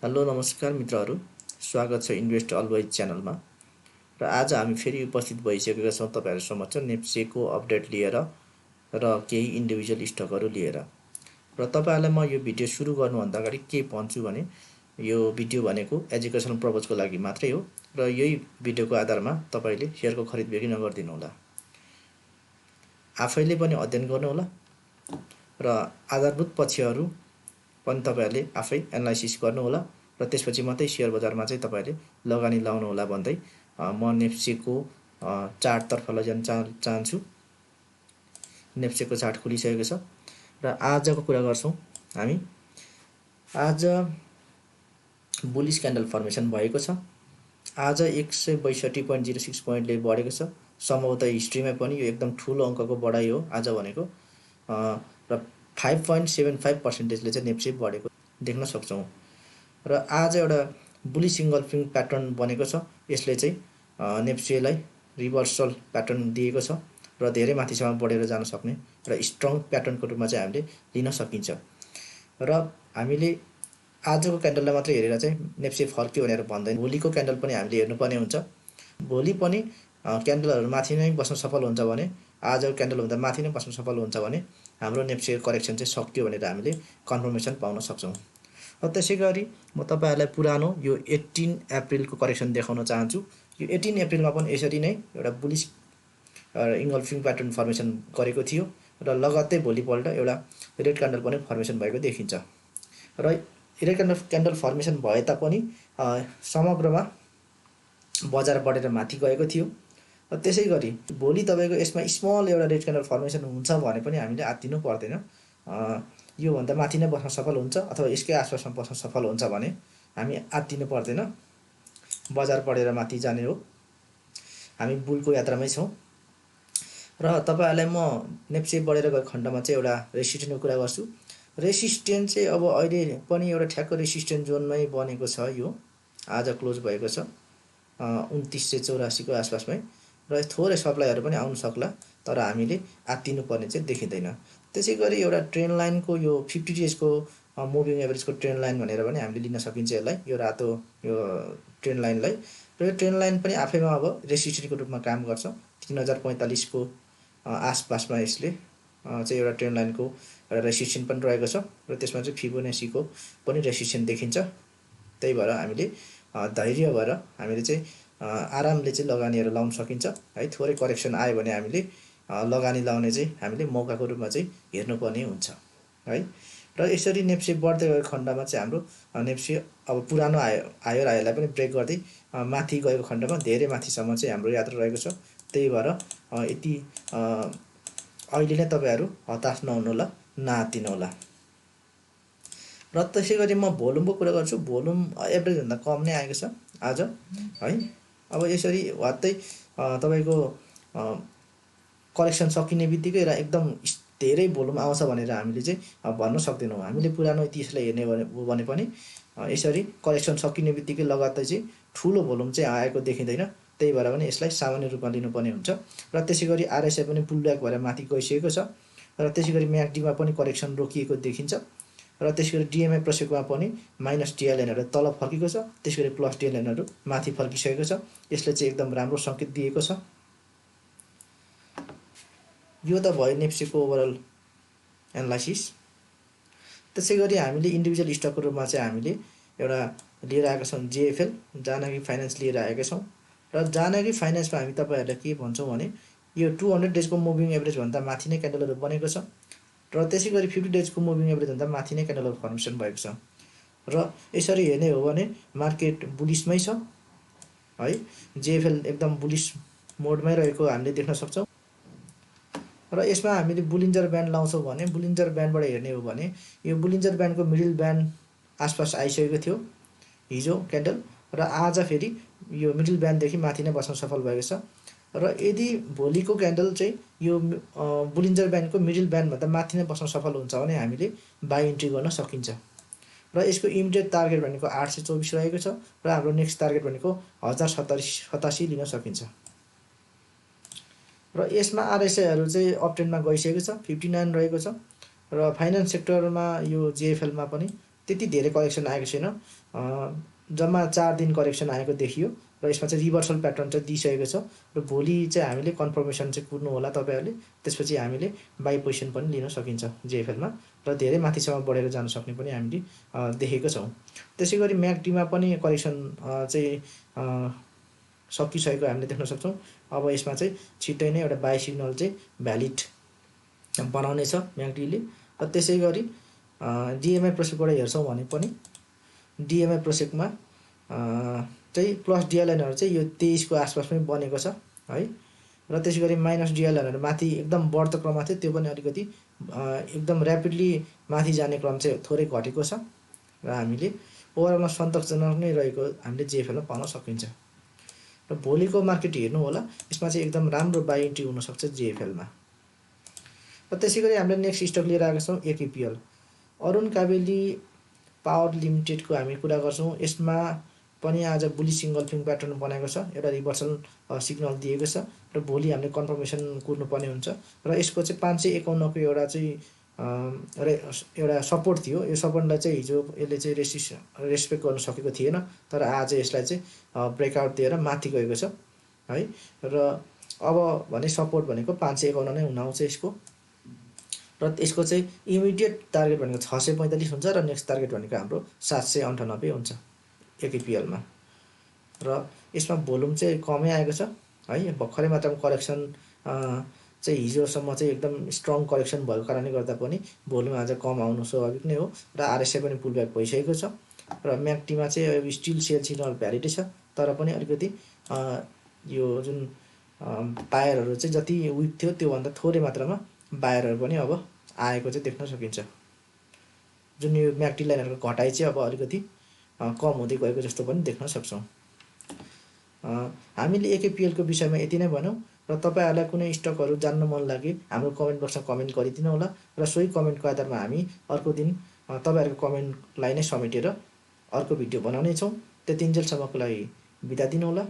Hello नमस्कार मित्रहरू, स्वागत छ इन्भेस्ट अलवेज च्यानलमा। र आज हामी फेरि उपस्थित भइसकेका छौँ तपाईँहरू समक्ष नेप्सेको अपडेट लिएर र केही इन्डिभिजुअल स्टकहरू लिएर। र तपाईँहरूलाई म यो भिडियो सुरु गर्नुभन्दा अगाडि के भन्छु भने यो भिडियो भनेको एजुकेसनल पर्पजको लागि मात्रै हो र यही भिडियोको आधारमा तपाईँले सेयरको खरिद बिक्री नगरिदिनु होला। आफैले पनि अध्ययन गर्नुहोला र आधारभूत पक्षहरू पनि तपाईँहरूले आफै एनालाइसिस गर्नुहोला र त्यसपछि मात्रै सेयर बजारमा चाहिँ तपाईँहरूले लगानी लाउनु होला भन्दै म नेप्सेको चार्टतर्फ लैजान चाहन्छु। नेप्सेको चार्ट खुलिसकेको छ र आजको कुरा गर्छौँ हामी। आज बुलिस क्यान्डल फर्मेसन भएको छ। आज 162.06 पोइन्टले बढेको छ। सम्भवतः हिस्ट्रीमा पनि यो एकदम ठुलो अङ्कको बढाइ हो आज भनेको। र 5.75%ले चाहिँ नेप्से बढेको देख्न सक्छौँ। र आज एउटा बुलिस इङ्गल्फिङ प्याटर्न बनेको छ। यसले चाहिँ नेप्सेलाई रिभर्सल प्याटर्न दिएको छ र धेरै माथिसम्म बढेर जान सक्ने र स्ट्रङ प्याटर्नको रूपमा चाहिँ हामीले लिन सकिन्छ। र हामीले आजको क्यान्डललाई मात्रै हेरेर चाहिँ नेप्से फर्क्यो भनेर भन्दैन, भोलिको क्यान्डल पनि हामीले हेर्नुपर्ने हुन्छ। भोलि पनि क्यान्डलहरू माथि नै बस्न सफल हुन्छ भने, आजको क्यान्डलभन्दा माथि नै बस्न सफल हुन्छ भने हाम्रो नेप्से करेक्सन चाहिँ सक्यो भनेर हामीले कन्फर्मेसन पाउन सक्छौँ। र त्यसै गरी म तपाईँहरूलाई पुरानो यो 18 अप्रिलको करेक्सन देखाउन चाहन्छु। यो 18 अप्रिलमा पनि यसरी नै एउटा बुलिस इङ्गल्फिङ प्याटर्न फर्मेसन गरेको थियो र लगत्तै भोलिपल्ट एउटा रेड क्यान्डल पनि फर्मेसन भएको देखिन्छ। र रेड क्यान्डल फर्मेसन भए तापनि समग्रमा बजार बढेर माथि गएको थियो। र त्यसै गरी भोलि तपाईँको यसमा स्मल एउटा रेड क्यान्डल फर्मेसन हुन्छ भने पनि हामीले आत्तिनु पर्दैन। योभन्दा माथि नै बस्न सफल हुन्छ अथवा यसकै आसपासमा बस्न सफल हुन्छ भने हामी आत्तिनु पर्दैन। बजार बढेर माथि जाने हो, हामी बुलको यात्रामै छौँ। र तपाईँहरूलाई म नेप्से बढेर गएको खण्डमा चाहिँ एउटा रेसिस्टेन्सको कुरा गर्छु। रेसिस्टेन्स चाहिँ अब अहिले पनि एउटा ठ्याक्क रेसिस्टेन्स जोनमै बनेको छ। यो आज क्लोज भएको छ 2984 को आसपासमै र थोरै सप्लाईहरू पनि आउन सक्ला, तर हामीले आत्तिनु पर्ने चाहिँ देखिँदैन। त्यसै गरी एउटा ट्रेन्ड लाइनको यो 50 डेजको मुभिङ एभरेजको ट्रेन्ड लाइन भनेर पनि हामीले लिन सकिन्छ यसलाई, यो रातो यो ट्रेन्ड लाइनलाई। र यो ट्रेन्ड लाइन पनि आफैमा अब रेसिस्टेन्सको रूपमा काम गर्छ। 3045 को आसपासमा यसले चाहिँ एउटा ट्रेन्ड लाइनको एउटा रेसिस्टेन्स पनि रहेको छ र त्यसमा चाहिँ फिबोनाचीको पनि रेसिस्टेन्स देखिन्छ। त्यही भएर हामीले धैर्य भएर हामीले चाहिँ आरामले चाहिँ लगानीहरू लाउन सकिन्छ है। थोरै करेक्सन आयो भने हामीले लगानी लाउने चाहिँ हामीले मौकाको रूपमा चाहिँ हेर्नुपर्ने हुन्छ है। र यसरी नेप्से बढ्दै गएको खण्डमा चाहिँ हाम्रो नेप्से अब पुरानो हायरलाई पनि ब्रेक गर्दै माथि गएको खण्डमा धेरै माथिसम्म चाहिँ हाम्रो यात्रा रहेको छ। त्यही भएर यति अहिले नै तपाईँहरू हताश नहुनु होला, नआत्तिनु होला। र त्यसै गरी म भोल्युमको कुरा गर्छु। भोल्युम एभरेजभन्दा कम नै आएको छ आज है। अब यसरी वात्तै तपाईँको करेक्सन सकिने बित्तिकै र एकदम धेरै भोल्युम आउँछ भनेर हामीले चाहिँ भन्न सक्दैनौँ। हामीले पुरानो इतिहासलाई हेर्ने भने पनि यसरी करेक्सन सकिने बित्तिकै लगातार चाहिँ ठुलो भोल्युम चाहिँ आएको देखिँदैन। त्यही भएर पनि यसलाई सामान्य रूपमा लिनुपर्ने हुन्छ। र त्यसै गरी आरएसआई पनि पुलब्याक भएर माथि गइसकेको छ र त्यसै गरी म्याकडीमा पनि करेक्सन रोकिएको देखिन्छ। र त्यसै गरी डिएमआई प्रसेकमा पनि माइनस डिएलएनहरू तल फर्केको छ, त्यसै गरी प्लस डिएलएनहरू माथि फर्किसकेको छ। यसले चाहिँ एकदम राम्रो सङ्केत दिएको छ। यो त भयो नेप्सेको ओभरअल एनालाइसिस। त्यसै गरी हामीले इन्डिभिजुअल स्टकको रूपमा चाहिँ हामीले एउटा लिएर आएका छौँ जेएफएल जानकी फाइनेन्स लिएर आएका छौँ। र जानकी फाइनेन्समा हामी तपाईँहरूलाई के भन्छौँ भने यो 200 डेजको मुभिङ एभरेजभन्दा माथि नै क्यान्डलहरू बनेको छ र त्यसै गरी 50 डेजको मुभिङ एभरेजभन्दा माथि नै क्यान्डलहरू फर्मेसन भएको छ। र यसरी हेर्ने हो भने मार्केट बुलिसमै छ है। जेएफएल एकदम बुलिस मोडमै रहेको हामीले देख्न सक्छौँ। र यसमा हामीले बुलिन्जर ब्यान्ड लाउँछौँ भने बुलिन्जर ब्यान्डबाट हेर्ने हो भने यो बुलिन्जर ब्यान्डको मिडल ब्यान्ड आसपास आइसकेको थियो हिजो क्यान्डल, र आज फेरि यो मिडल ब्यान्डदेखि माथि नै बस्न सफल भएको छ। र यदि भोलिको क्यान्डल चाहिँ यो बुलिन्जर ब्यान्डको मिडल ब्यान्डभन्दा माथि नै बस्न सफल हुन्छ भने हामीले बाई इन्ट्री गर्न सकिन्छ। र यसको इमिडिएट टार्गेट भनेको 824 रहेको छ र हाम्रो नेक्स्ट टार्गेट भनेको 1087 लिन सकिन्छ। र यसमा आरएसआईहरू चाहिँ अपट्रेन्डमा गइसकेको छ, 59 रहेको छ। र फाइनेन्स सेक्टरमा यो जेएफएलमा पनि त्यति धेरै करेक्सन आएको छैन, जम्मा 4 दिन करेक्सन आएको देखियो र यसमा चाहिँ रिभर्सल प्याटर्न चाहिँ दिइसकेको छ र भोलि चाहिँ हामीले कन्फर्मेसन चाहिँ कुर्नु होला तपाईँहरूले। त्यसपछि हामीले बाई पोजिसन पनि लिन सकिन्छ जेएफएलमा र धेरै माथिसम्म बढेर जान सक्ने पनि हामीले देखेको छौँ। त्यसै गरी म्याकडीमा पनि करेक्सन चाहिँ सकिसकेको हामीले देख्न सक्छौँ। अब यसमा चाहिँ छिट्टै नै एउटा बाई सिग्नल चाहिँ भ्यालिड बनाउनेछ म्याकडीले र त्यसै गरी डिएमआई प्रोसेसबाट हेर्छौँ भने पनि डिएमआई प्रोसेसमा चाहिँ प्लस डिएलएनहरू चाहिँ यो 23 को आसपास पनि बनेको छ है र त्यसै गरी माइनस डिएलएनहरू माथि एकदम बढ्दो क्रममा थियो, त्यो पनि अलिकति एकदम ऱ्यापिडली माथि जाने क्रम चाहिँ थोरै घटेको छ र हामीले ओभरअलमा सन्तोषजनक नै रहेको हामीले जेएफएलमा पाउन सकिन्छ। र भोलिको मार्केट हेर्नु होला, यसमा चाहिँ एकदम राम्रो बाई इन्ट्री हुनसक्छ जेएफएलमा। र त्यसै गरी हामीले नेक्स्ट स्टक लिएर आएका छौँ एकेपिएल। अरुण काबेली पावर लिमिटेडको हामी कुरा गर्छौँ। यसमा पनि आज बुली सिङ्गल फिङ प्याटर्न बनाएको छ, एउटा रिभर्सल सिग्नल दिएको छ र भोलि हामीले कन्फर्मेसन कुर्नुपर्ने हुन्छ र यसको चाहिँ 551 को एउटा चाहिँ एउटा सपोर्ट थियो। यो सपोर्टलाई चाहिँ हिजो यसले चाहिँ रेस्पेक्ट गर्न सकेको थिएन, तर आज यसलाई चाहिँ ब्रेकआउट दिएर माथि गएको छ है र अब भने सपोर्ट भनेको 551 नै हुन आउँछ यसको र यसको चाहिँ इमिडिएट टार्गेट भनेको 645 हुन्छ र नेक्स्ट टार्गेट भनेको हाम्रो 798 हुन्छ एकेपिएलमा। र यसमा भोल्युम चाहिँ कमै आएको छ है, भर्खरै मात्रामा करेक्सन चाहिँ हिजोसम्म चाहिँ एकदम स्ट्रङ करेक्सन भएको कारणले गर्दा पनि भोल्युम आज कम आउनु स्वाभाविक नै हो र आरएसआई पनि पुलब्याक भइसकेको छ र म्याकटीमा चाहिँ अब स्टिल सेल सिग्नल भ्यालिडै छ, तर पनि अलिकति यो जुन बायरहरू चाहिँ जति विक थियो त्योभन्दा थोरै मात्रामा बायरहरू पनि अब आएको चाहिँ देख्न सकिन्छ। जुन यो म्याकटी लाइनहरूको घटाइ चाहिँ अब अलिकति कम हुँदै गएको जस्तो पनि देख्न सक्छौँ। हामीले एकेपिएलको विषयमा यति नै भनौँ र तपाईँहरूलाई कुनै स्टकहरू जान्न मन लागे हाम्रो कमेन्ट बक्समा कमेन्ट गरिदिनु होला र सोही कमेन्टको आधारमा हामी अर्को दिन तपाईँहरूको कमेन्टलाई नै समेटेर अर्को भिडियो बनाउने छौँ। त्यतिन्जेलसम्मको लागि बिदा दिनु होला।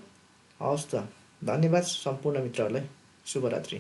हवस् त, धन्यवाद सम्पूर्ण मित्रहरूलाई। शुभरात्रि।